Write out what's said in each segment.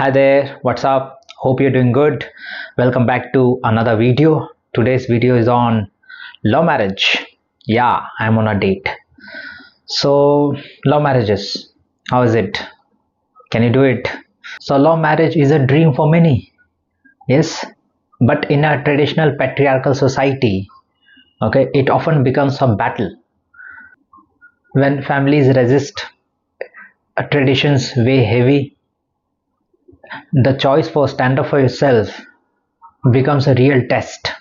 Hi there, what's up? Hope you're doing good. Welcome back to another video. Today's video is on love marriage. Yeah, I'm on a date. So, love marriages, how is it? Can you do it? So, love marriage is a dream for many, yes, but in a traditional patriarchal society, okay, it often becomes a battle. When families resist, traditions weigh heavy, the choice for stand up for yourself becomes a real test.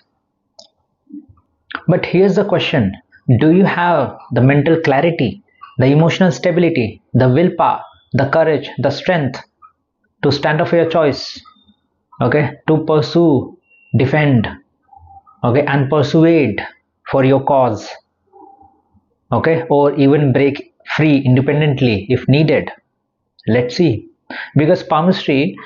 But here's the question: do you have the mental clarity, the emotional stability, the willpower, the courage, the strength to stand up for your choice? Okay, to pursue, defend, okay, and persuade for your cause, okay, or even break free independently if needed. Let's see. Because palmistry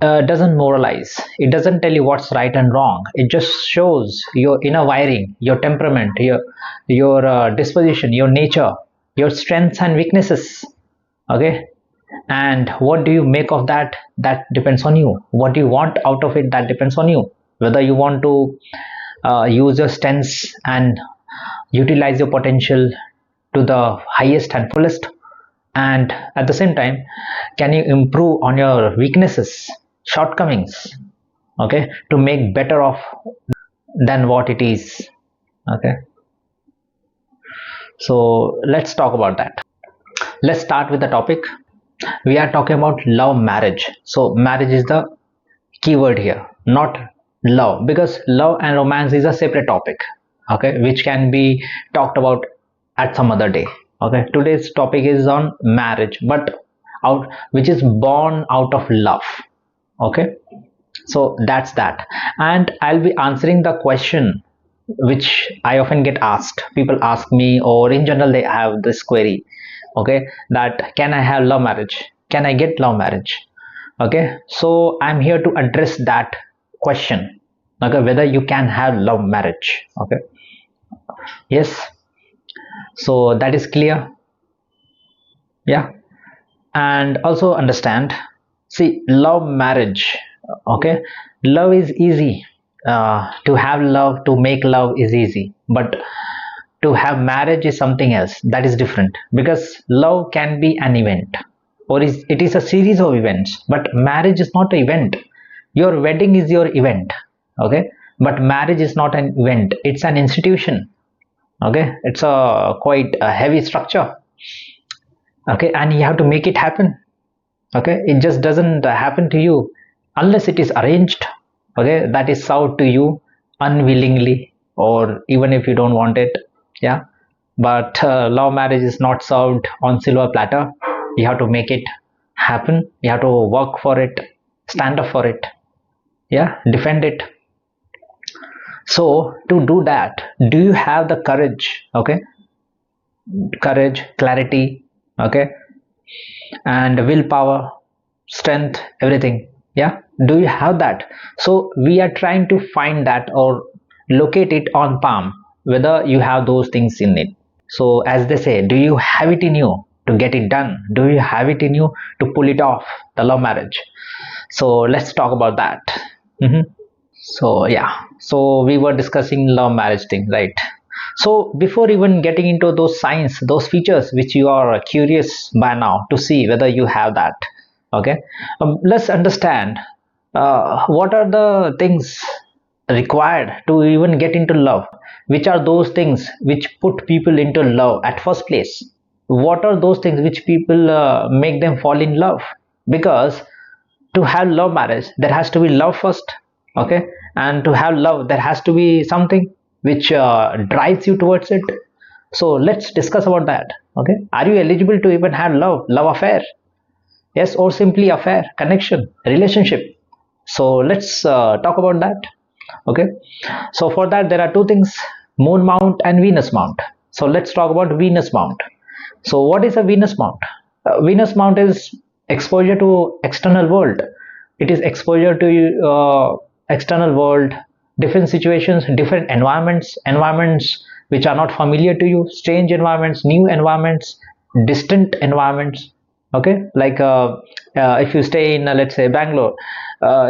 doesn't moralize, it doesn't tell you what's right and wrong, it just shows your inner wiring, your temperament, your disposition, your nature, your strengths and weaknesses. Okay, and what do you make of that? That depends on you. What do you want out of it? That depends on you. Whether you want to use your strengths and utilize your potential to the highest and fullest, and at the same time, can you improve on your weaknesses, shortcomings, okay, to make better of than what it is. Okay, so let's talk about that. Let's start with the topic. We are talking about love marriage. So marriage is the keyword here, not love, because love and romance is a separate topic, okay, which can be talked about at some other day. Okay, today's topic is on marriage, but out which is born out of love. Okay, so that's that, and I'll be answering the question which I often get asked. People ask me, or in general they have this query, okay, that can I have love marriage, can I get love marriage? Okay, so I'm here to address that question, okay, whether you can have love marriage. Okay, yes, so that is clear. Yeah, and also understand, see, love marriage, okay, love is easy. To have love, to make love is easy, but to have marriage is something else, that is different, because love can be an event, or it is a series of events, but marriage is not an event. Your wedding is your event, okay, but marriage is not an event, it's an institution. Okay, it's a quite a heavy structure, okay, and you have to make it happen. Okay, it just doesn't happen to you unless it is arranged. Okay, that is served to you unwillingly, or even if you don't want it. Yeah, but love marriage is not served on silver platter. You have to make it happen, you have to work for it, stand up for it, yeah, defend it. So to do that, do you have the courage? Okay, courage, clarity, okay, and willpower, strength, everything. Yeah, do you have that? So we are trying to find that or locate it on palm, whether you have those things in it. So as they say, do you have it in you to get it done? Do you have it in you to pull it off, the love marriage? So let's talk about that. So yeah, so we were discussing love marriage thing, right? So before even getting into those signs, those features which you are curious by now to see whether you have that, okay, let's understand what are the things required to even get into love. Which are those things which put people into love at first place? What are those things which people make them fall in love? Because to have love marriage, there has to be love first. Okay, and to have love, there has to be something which drives you towards it. So let's discuss about that. Okay, are you eligible to even have love affair? Yes, or simply affair, connection, relationship? So let's talk about that. Okay, so for that there are two things: moon mount and Venus mount. So let's talk about Venus mount. So what is a Venus mount? Venus mount is exposure to external world. It is exposure to external world, different situations, different environments which are not familiar to you, strange environments, new environments, distant environments. Okay, like if you stay in let's say Bangalore,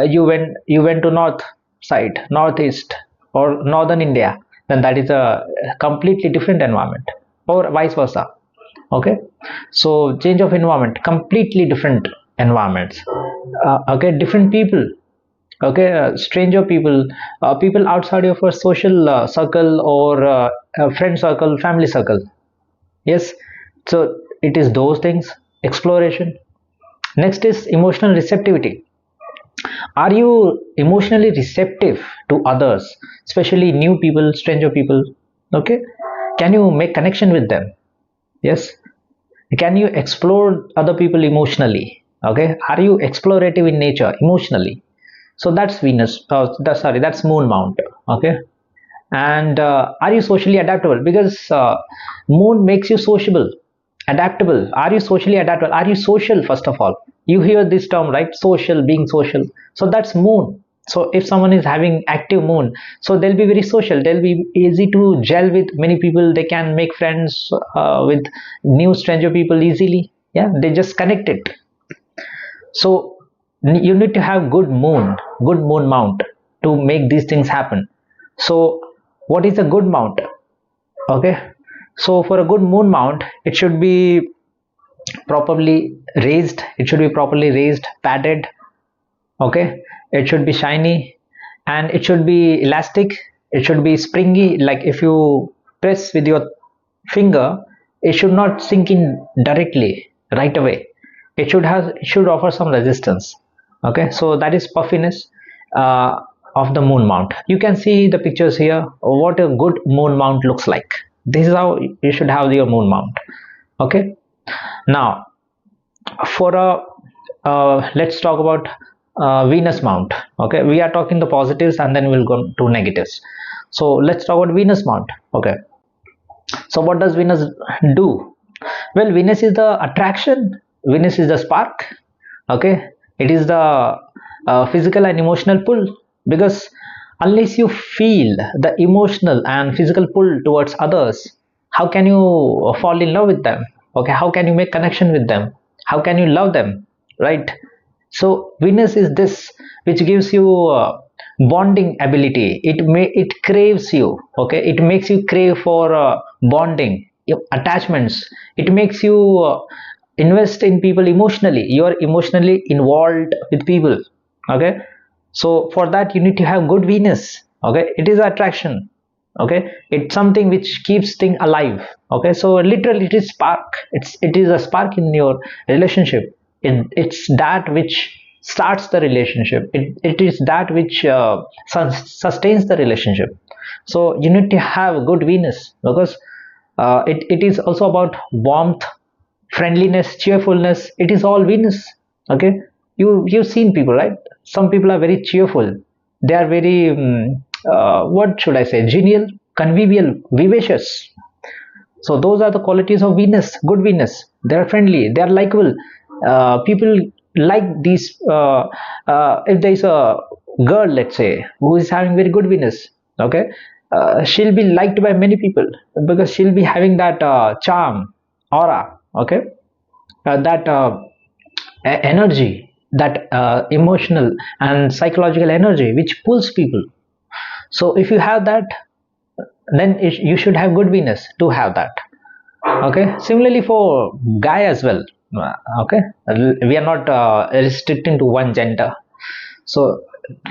you went to north side, northeast, or northern India, then that is a completely different environment, or vice versa. Okay, so change of environment, completely different environments. Okay, different people. Okay, stranger people, people outside of a social circle, or friend circle, family circle. Yes, so it is those things. Exploration. Next is emotional receptivity. Are you emotionally receptive to others, especially new people, stranger people? Okay, can you make connection with them? Yes, can you explore other people emotionally? Okay, are you explorative in nature emotionally? So that's Venus, sorry, that's moon mount. Okay, and are you socially adaptable? Because moon makes you sociable, adaptable. Are you socially adaptable? Are you social? First of all, you hear this term, right? Social, being social. So that's moon. So if someone is having active moon, so they'll be very social, they'll be easy to gel with many people, they can make friends with new stranger people easily. Yeah, they just connect it. So you need to have good moon mount to make these things happen. So what is a good mount? Okay, so for a good moon mount, it should be properly raised, padded. Okay, it should be shiny, and it should be elastic, it should be springy. Like if you press with your finger, it should not sink in directly right away. It should offer some resistance. Okay, so that is puffiness uh, of the moon mount. You can see the pictures here, what a good moon mount looks like. This is how you should have your moon mount. Okay, now for a let's talk about Venus mount. Okay, we are talking the positives and then we'll go to negatives. So let's talk about Venus mount. Okay, so what does Venus do? Well, Venus is the attraction, Venus is the spark. Okay, it is the physical and emotional pull. Because unless you feel the emotional and physical pull towards others, how can you fall in love with them? Okay, how can you make connection with them? How can you love them? Right? So Venus is this which gives you bonding ability. It craves you. Okay, it makes you crave for bonding, attachments. It makes you invest in people emotionally. You are emotionally involved with people. Okay, so for that you need to have good Venus. Okay, it is attraction. Okay, it's something which keeps thing alive. Okay, so literally it is spark. It is a spark in your relationship. It's that which starts the relationship. It is that which sustains the relationship. So you need to have good Venus. Because it is also about warmth, friendliness, cheerfulness. It is all Venus. Okay, you've seen people, right? Some people are very cheerful, they are very what should I say, genial, convivial, vivacious. So those are the qualities of Venus, good Venus. They are friendly, they are likable. People like these. If there is a girl, let's say, who is having very good Venus, okay, she'll be liked by many people because she'll be having that charm, aura. Okay, that energy, that emotional and psychological energy which pulls people. So if you have that, then you should have good Venus to have that. Okay, similarly for guy as well. Okay, we are not restricting to one gender. So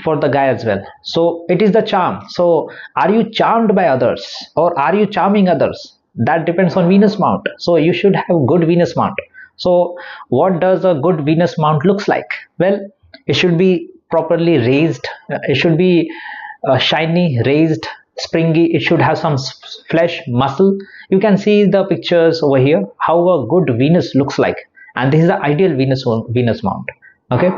for the guy as well, so it is the charm. So are you charmed by others, or are you charming others? That depends on Venus mount. So you should have good Venus mount. So what does a good Venus mount looks like? Well, it should be properly raised, it should be shiny, raised, springy. It should have some flesh, muscle. You can see the pictures over here how a good Venus looks like, and this is the ideal Venus mount. Okay,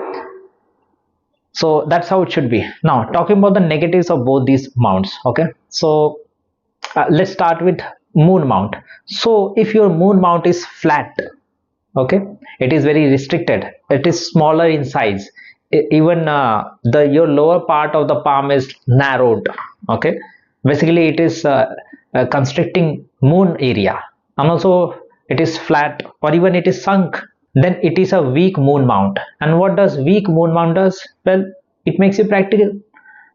so that's how it should be. Now talking about the negatives of both these mounts. Okay, so let's start with moon mount. So if your moon mount is flat, okay, it is very restricted, it is smaller in size. Even the your lower part of the palm is narrowed. Okay, basically it is constricting moon area, and also it is flat, or even it is sunk. then it is a weak moon mount. And what does weak moon mount does? Well, it makes you practical.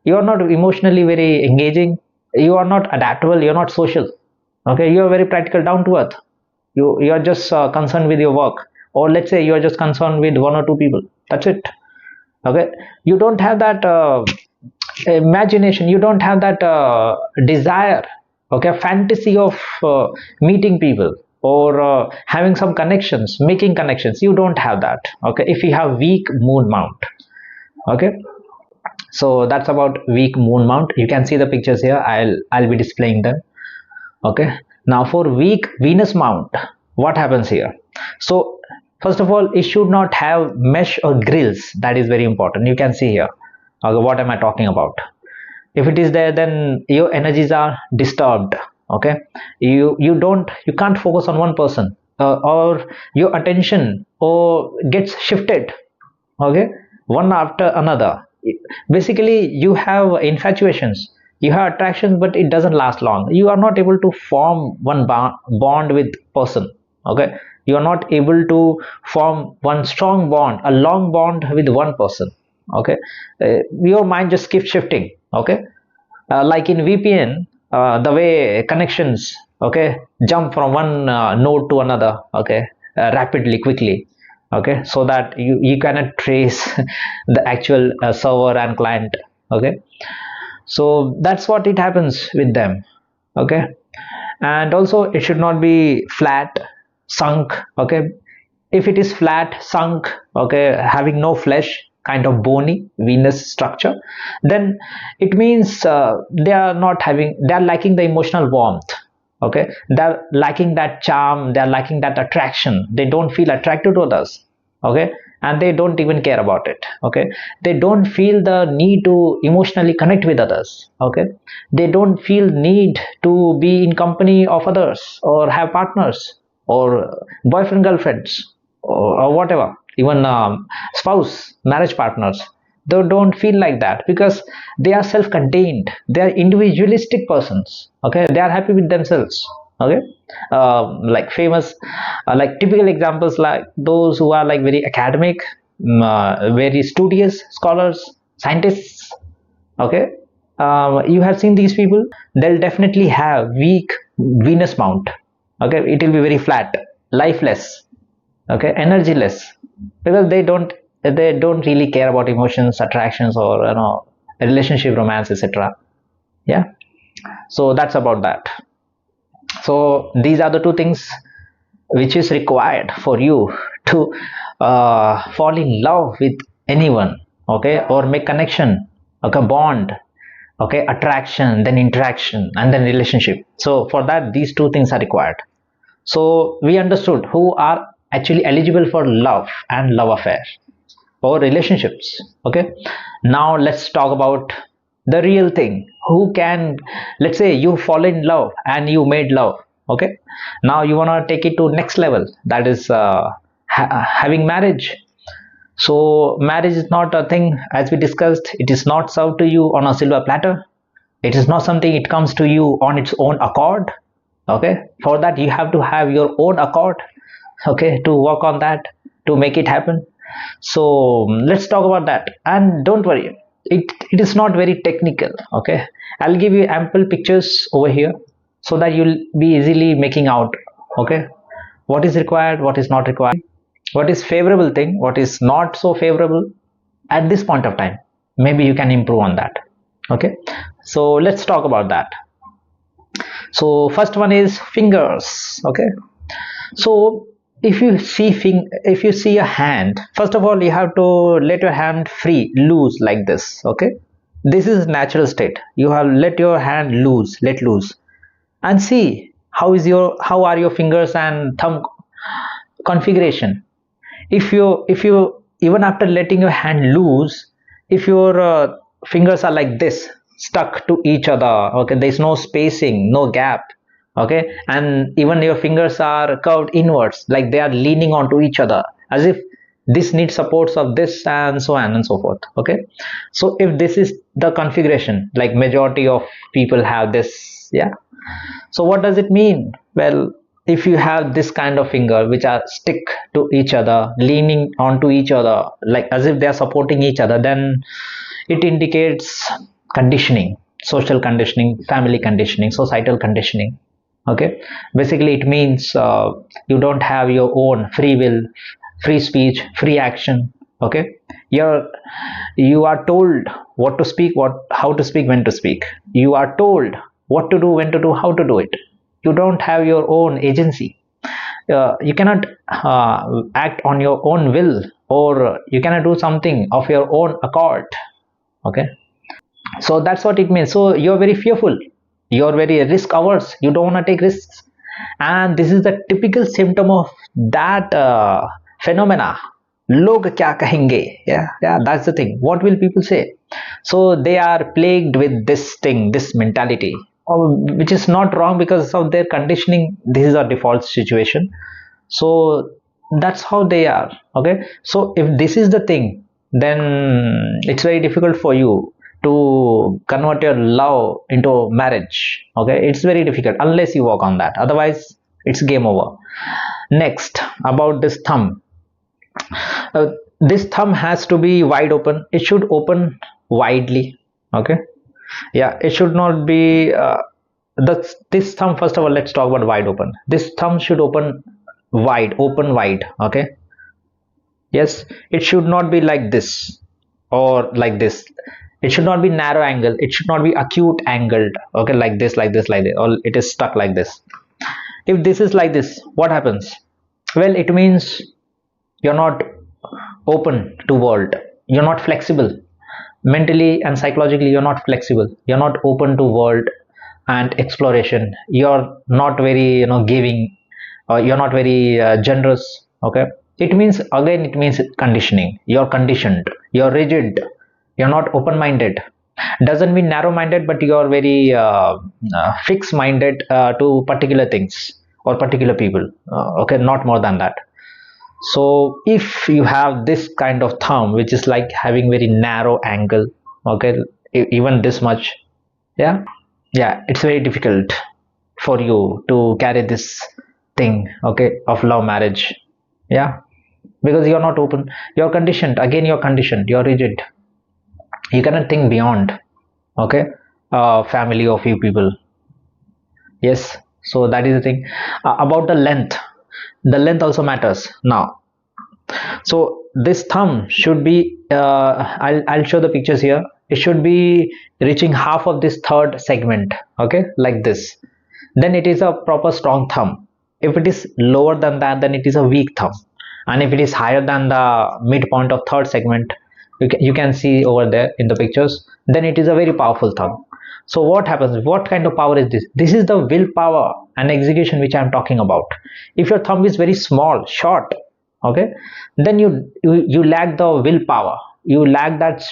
You are not emotionally very engaging, you are not adaptable, you are not social. Okay, you are very practical, down to earth. You are just concerned with your work, or let's say you are just concerned with one or two people, that's it. Okay, you don't have that imagination, you don't have that desire, okay, fantasy of meeting people, or having some connections, making connections. You don't have that, okay, if you have weak moon mount. Okay, so that's about weak moon mount. You can see the pictures here, I'll be displaying them. Okay, now for weak Venus mount, what happens here? So first of all, it should not have mesh or grills. That is very important. You can see here, okay, what am I talking about? If it is there, then your energies are disturbed. Okay, you can't focus on one person, or your attention or gets shifted, okay, one after another. Basically, you have infatuations, you have attractions, but it doesn't last long. You are not able to form one bond with person. Okay, you are not able to form one strong bond, a long bond with one person. Okay, your mind just keeps shifting. Okay, like in VPN, the way connections, okay, jump from one node to another, okay, rapidly, quickly, okay, so that you cannot trace the actual server and client. Okay, so that's what it happens with them. Okay, and also it should not be flat, sunk. Okay, if it is flat, sunk, okay, having no flesh, kind of bony Venus structure, then it means they are lacking the emotional warmth. Okay, they're lacking that charm, they're lacking that attraction, they don't feel attracted to others. Okay, and they don't even care about it. Okay, they don't feel the need to emotionally connect with others. Okay, they don't feel need to be in company of others, or have partners, or boyfriend girlfriends, or whatever, even spouse, marriage partners. They don't feel like that, because they are self-contained, they are individualistic persons. Okay, they are happy with themselves. Okay, like famous, like typical examples, like those who are like very academic, very studious scholars, scientists. Okay, you have seen these people, they'll definitely have weak Venus mount. Okay, it will be very flat, lifeless, okay, energyless, because they don't really care about emotions, attractions, or relationship, romance, etc. Yeah, so that's about that. So these are the two things which is required for you to fall in love with anyone, okay, or make connection, okay, bond, okay, attraction, then interaction, and then relationship. So for that, these two things are required. So we understood who are actually eligible for love and love affair or relationships. Okay, now let's talk about the real thing. Who can, let's say you fall in love and you made love. Okay, now you want to take it to next level, that is having marriage. So marriage is not a thing, as we discussed, it is not served to you on a silver platter. It is not something it comes to you on its own accord. Okay, for that you have to have your own accord, okay, to work on that, to make it happen. So let's talk about that, and don't worry, it is not very technical. Okay, I'll give you ample pictures over here, so that you'll be easily making out, okay, what is required, what is not required, what is favorable thing, what is not so favorable at this point of time. Maybe you can improve on that. Okay, so let's talk about that. So first one is fingers. Okay, so if you see a hand, first of all you have to let your hand free, loose, like this. Okay, this is natural state. You have let your hand loose, let loose, and see how are your fingers and thumb configuration. If you even after letting your hand loose, if your fingers are like this, stuck to each other, okay, there's no spacing, no gap, okay, and even your fingers are curved inwards, like they are leaning onto each other, as if this needs supports of this, and so on and so forth. Okay, so if this is the configuration, like majority of people have this, yeah, so what does it mean? Well, if you have this kind of finger which are stick to each other, leaning onto each other, like as if they are supporting each other, then it indicates conditioning, social conditioning, family conditioning, societal conditioning. Okay, basically it means you don't have your own free will, free speech, free action. Okay, you're you are told what to speak, what how to speak, when to speak. You are told what to do, when to do, how to do it. You don't have your own agency. You cannot act on your own will, or you cannot do something of your own accord. Okay, so that's what it means. So you're very fearful, you're very risk averse, you don't want to take risks, and this is the typical symptom of that phenomena. Log kya kahenge? Yeah, that's the thing, what will people say? So they are plagued with this thing, this mentality, which is not wrong because of their conditioning. This is a default situation, so that's how they are. Okay, so if this is the thing, then it's very difficult for you to convert your love into marriage. Okay, it's very difficult unless you work on that, otherwise it's game over. Next, about this thumb. This thumb has to be wide open, it should open widely. Okay, yeah, it should not be this thumb, first of all let's talk about wide open. This thumb should open wide, open wide. Okay, yes, it should not be like this or like this. It should not be narrow angle, it should not be acute angled. Okay, like this, like this, like this, or it is stuck like this. If this is like this, what happens? Well, it means you're not open to world, you're not flexible mentally and psychologically, you're not flexible, you're not open to world and exploration, you're not very giving, or you're not very generous. Okay, it means, again it means conditioning. You're conditioned, you're rigid, you're not open-minded. Doesn't mean narrow-minded, but you're very fixed-minded to particular things or particular people. Okay, not more than that. So if you have this kind of thumb which is like having very narrow angle, okay, even this much, yeah, it's very difficult for you to carry this thing, okay, of love marriage. Yeah, because you're not open, you're conditioned, again you're conditioned, you're rigid, you cannot think beyond. Okay, family or few people. Yes, so that is the thing. About the length, the length also matters now. So this thumb should be I'll show the pictures here. It should be reaching half of this third segment. Okay, like this, then it is a proper strong thumb. If it is lower than that, then it is a weak thumb, and if it is higher than the midpoint of third segment, you can see over there in the pictures, then it is a very powerful thumb. So what happens, what kind of power is this? This is the willpower and execution which I am talking about. If your thumb is very small, short, okay, then you lack the willpower, you lack that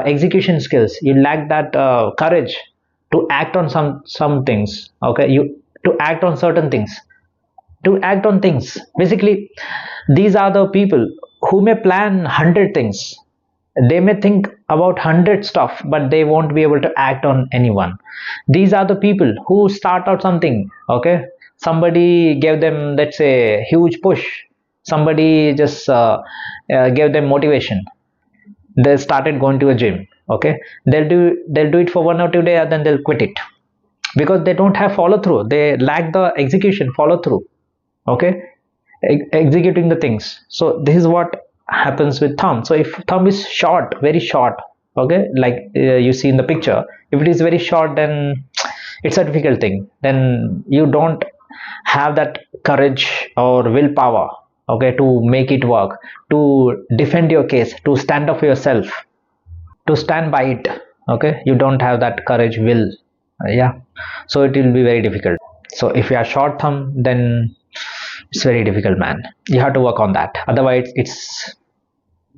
execution skills, you lack that courage to act on some things. Okay, you to act on certain things, to act on things. Basically, these are the people who may plan 100 things, they may think about 100 stuff, but they won't be able to act on anyone. These are the people who start out something. Okay, somebody gave them, let's say, huge push, somebody just gave them motivation, they started going to a gym. Okay, they'll do it for 1 or 2 days, and then they'll quit it because they don't have follow through, they lack the execution, follow through. Okay, executing the things. So this is what happens with thumb. So if thumb is short, very short, okay, like you see in the picture, if it is very short, then it's a difficult thing, then you don't have that courage or willpower, okay, to make it work, to defend your case, to stand up for yourself, to stand by it. Okay, you don't have that courage, will. Yeah, so it will be very difficult. So if you are short thumb, then it's very difficult, man. You have to work on that, otherwise it's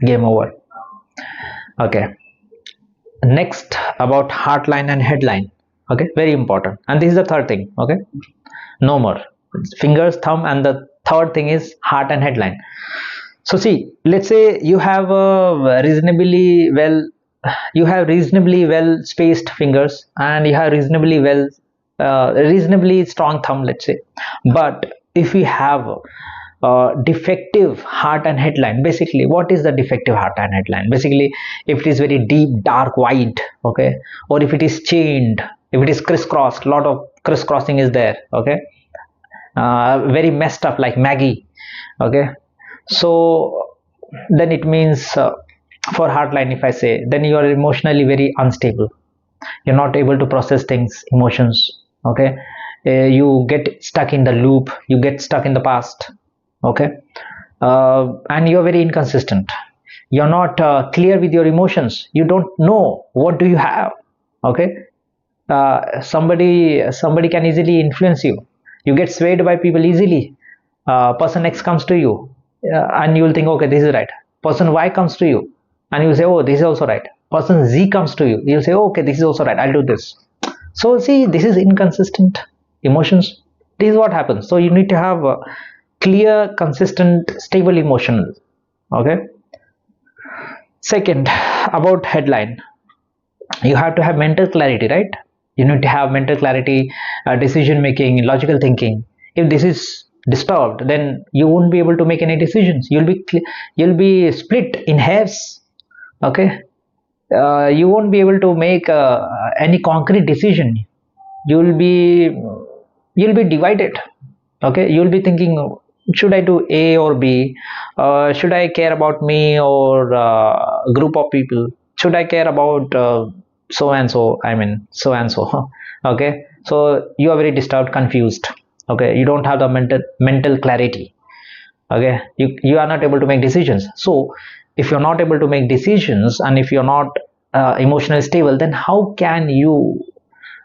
game over. Okay, next, about heart line and headline. Okay, very important, and this is the third thing. Okay, no more fingers, thumb, and the third thing is heart and headline. So see, let's say you have a reasonably well spaced fingers, and you have reasonably well reasonably strong thumb, let's say. But if we have defective heart and headline, basically what is the defective heart and headline? Basically, if it is very deep dark white, okay, or if it is chained, if it is crisscrossed, lot of crisscrossing is there, okay, very messed up like Maggie, okay, so then it means for heartline, if I say, then you are emotionally very unstable. You're not able to process things, emotions, okay. You get stuck in the loop, you get stuck in the past, okay. And you're very inconsistent. You're not clear with your emotions. You don't know what do you have, okay. Somebody can easily influence you. You get swayed by people easily. Person X comes to you, and you will think, okay, this is right. Person Y comes to you, and you say, oh, this is also right. Person Z comes to you, you'll say, oh, okay, this is also right, I'll do this. So see, this is inconsistent emotions. This is what happens. So you need to have a clear, consistent, stable emotion, okay. Second, about headline, you have to have mental clarity, right? You need to have mental clarity, decision making, logical thinking. If this is disturbed, then you won't be able to make any decisions. You'll be split in halves, okay. You won't be able to make any concrete decision. You'll be divided, okay. You'll be thinking, should I do A or B? Should I care about me or group of people? Should I care about so and so? I mean, so and so. Okay, so you are very disturbed, confused. Okay, you don't have the mental clarity. Okay, you are not able to make decisions. So if you're not able to make decisions, and if you're not emotionally stable, then how can you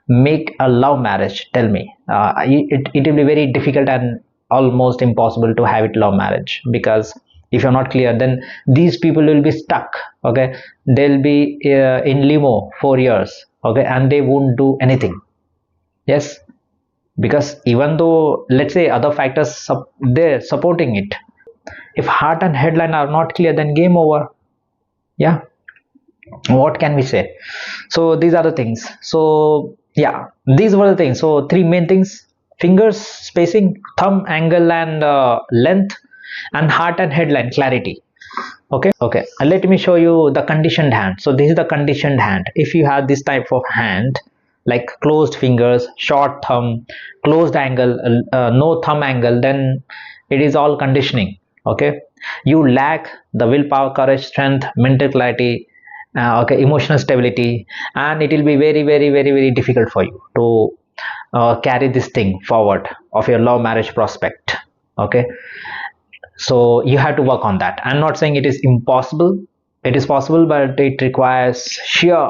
make a love marriage? Tell me. It will be very difficult and almost impossible to have it love marriage, because if you're not clear, then these people will be stuck, okay. They'll be in limo 4 years, okay, and they won't do anything. Yes, because even though, let's say, other factors they're supporting it, if heart and headline are not clear, then game over. Yeah, what can we say? So these are the things. So yeah, these were the things. So three main things: fingers spacing, thumb angle and length, and heart and headline clarity. Okay, let me show you the conditioned hand. So this is the conditioned hand. If you have this type of hand, like closed fingers, short thumb, closed angle, no thumb angle, then it is all conditioning, okay. You lack the willpower, courage, strength, mental clarity, okay, emotional stability, and it will be very, very, very, very difficult for you to carry this thing forward of your love marriage prospect, okay. So you have to work on that. I'm not saying it is impossible. It is possible, but it requires sheer,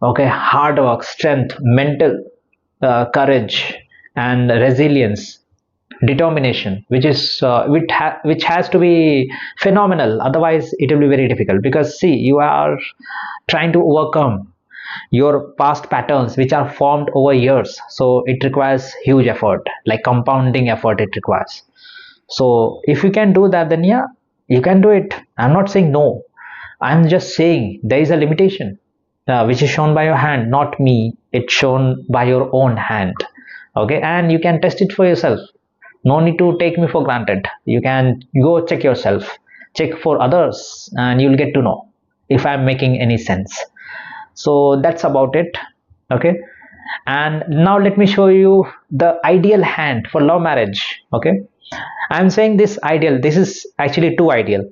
okay, hard work, strength, mental courage and resilience, determination, which has to be phenomenal. Otherwise it will be very difficult, because see, you are trying to overcome your past patterns which are formed over years. So it requires huge effort, like compounding effort it requires. So if you can do that, then yeah, you can do it. I'm not saying no, I'm just saying there is a limitation, which is shown by your hand, not me. It's shown by your own hand, okay. And you can test it for yourself. No need to take me for granted. You can go check yourself, check for others, and you'll get to know if I'm making any sense. So that's about it, okay. And now let me show you the ideal hand for love marriage, okay. I'm saying this ideal, this is actually too ideal,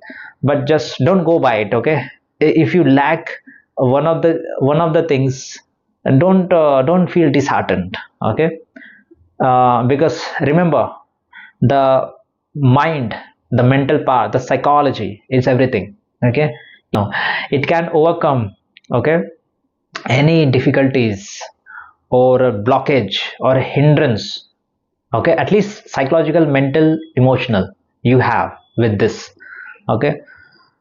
but just don't go by it, okay. If you lack one of the things, don't feel disheartened, okay. Because remember, the mind, the mental power, the psychology is everything, okay. Now it can overcome, okay, any difficulties or a blockage or a hindrance, okay, at least psychological, mental, emotional, you have with this, okay.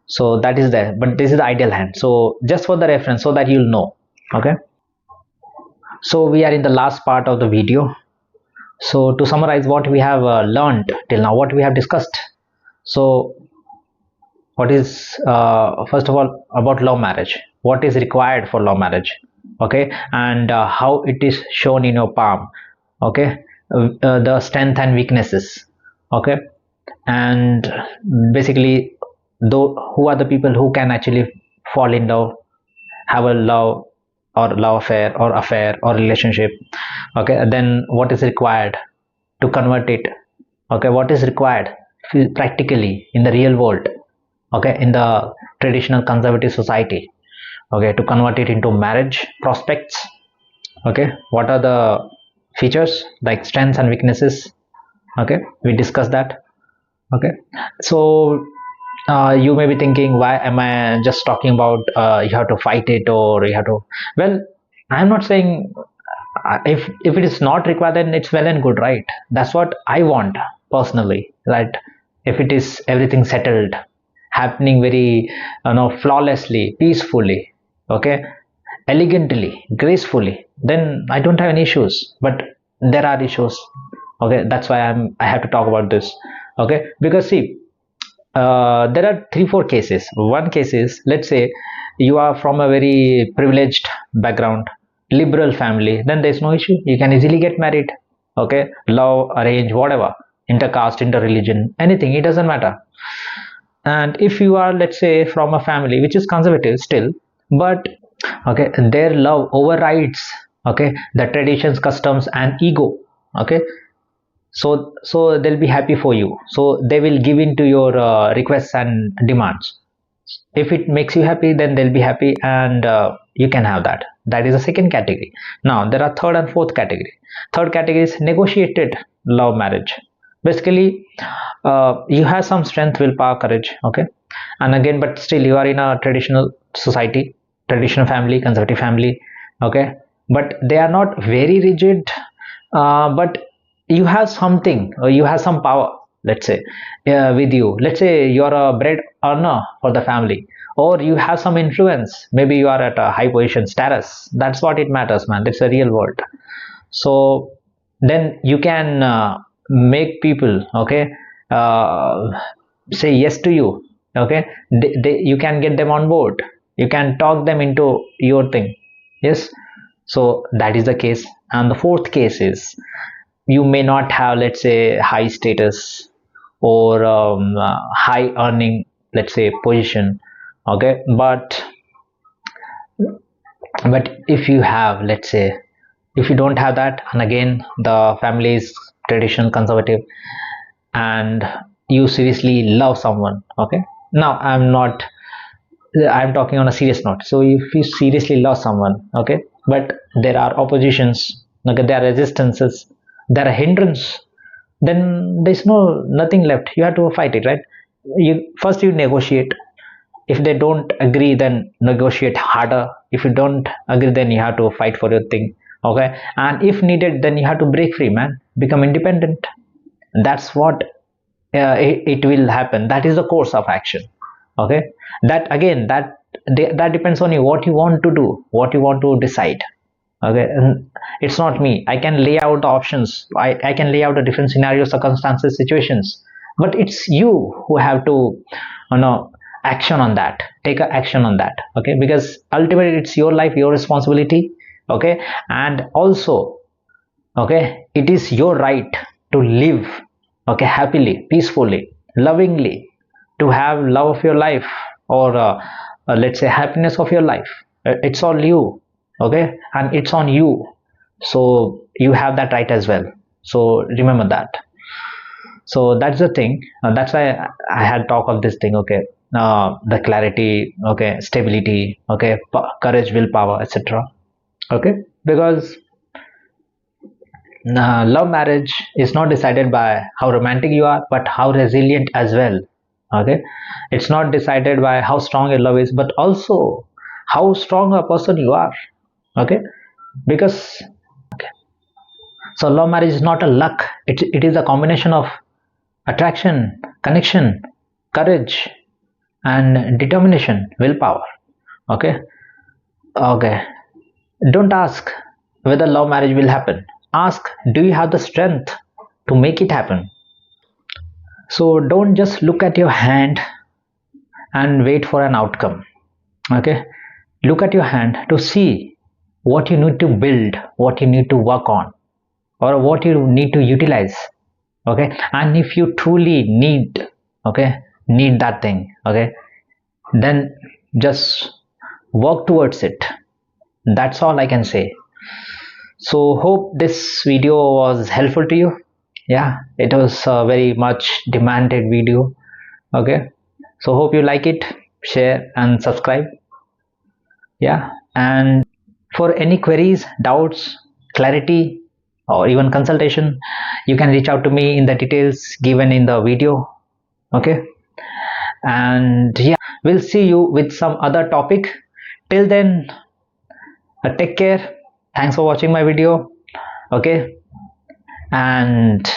So that is there, but this is the ideal hand. So just for the reference, so that you'll know, okay. So we are in the last part of the video. So to summarize what we have learned till now, what we have discussed. So what is first of all about love marriage, what is required for love marriage, okay, and how it is shown in your palm, okay, the strength and weaknesses, okay, and basically though who are the people who can actually fall in love, have a love or love affair or relationship, okay, then what is required to convert it, okay, what is required practically in the real world, okay, in the traditional conservative society, okay, to convert it into marriage prospects, okay, what are the features like strengths and weaknesses, okay, we discussed that, okay. So you may be thinking, why am I just talking about you have to fight it or you have to, well, I'm not saying if it is not required then it's well and good, right? That's what I want personally, right? If it is everything settled, happening very flawlessly, peacefully, okay, elegantly, gracefully, then I don't have any issues. But there are issues, okay, that's why I have to talk about this, okay, because see, there are 3 4 cases. One case is, let's say you are from a very privileged background, liberal family, then there's no issue, you can easily get married, okay, love, arrange, whatever, intercaste, interreligion, anything, it doesn't matter. And if you are, let's say, from a family which is conservative still, but okay, their love overrides, okay, the traditions, customs and ego, okay, so they'll be happy for you, so they will give in to your requests and demands. If it makes you happy, then they'll be happy, and you can have that. That is the second category. Now there are third and fourth category. Third category is negotiated love marriage. Basically, you have some strength, willpower, courage, okay, and again, but still you are in a traditional society, traditional family, conservative family, okay, but they are not very rigid, but you have something, or you have some power, let's say, with you. Let's say you're a bread earner for the family, or you have some influence, maybe you are at a high position status. That's what it matters, man. It's a real world. So then you can make people, okay, uh, say yes to you, okay, you can get them on board, you can talk them into your thing, yes. So that is the case. And the fourth case is, you may not have, let's say, high status or high earning, let's say, position, okay, but if you have, let's say, if you don't have that, and again the family is traditional conservative, and you seriously love someone, okay, now I'm talking on a serious note. So if you seriously love someone, okay, but there are oppositions, okay, there are resistances, there are hindrance, then there's nothing left, you have to fight it, right? You negotiate. If they don't agree, then negotiate harder. If you don't agree, then you have to fight for your thing, okay, and if needed, then you have to break free, man, become independent. That's what it will happen. That is the course of action, okay. That again, that depends on you, what you want to do, what you want to decide, okay. And it's not me. I can lay out the options, I can lay out the different scenarios, circumstances, situations, but it's you who have to, you know, action on that, take a action on that, okay, because ultimately it's your life, your responsibility, okay. And also, okay, it is your right to live, okay, happily, peacefully, lovingly, to have love of your life, or let's say happiness of your life. It's all you, okay, and it's on you. So you have that right as well. So remember that. So that's the thing. That's why I had talk of this thing, okay. The clarity, okay, stability, okay, courage, willpower, etc., okay, because love marriage is not decided by how romantic you are, but how resilient as well, okay. It's not decided by how strong your love is, but also how strong a person you are, okay, because so love marriage is not a luck, it is a combination of attraction, connection, courage and determination, willpower, okay. Okay, don't ask whether love marriage will happen, ask, do you have the strength to make it happen? So don't just look at your hand and wait for an outcome, okay. Look at your hand to see what you need to build, what you need to work on, or what you need to utilize. Okay, and if you truly need, okay, need that thing, okay, then just work towards it. That's all I can say. So hope this video was helpful to you. Yeah, it was a very much demanded video. Okay, so hope you like it, share and subscribe. Yeah, and for any queries, doubts, clarity, or even consultation, you can reach out to me in the details given in the video. Okay, and yeah, we'll see you with some other topic. Till then, take care. Thanks for watching my video. Okay, and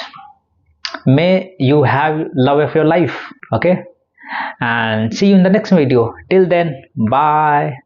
may you have love of your life. Okay, and see you in the next video. Till then, bye.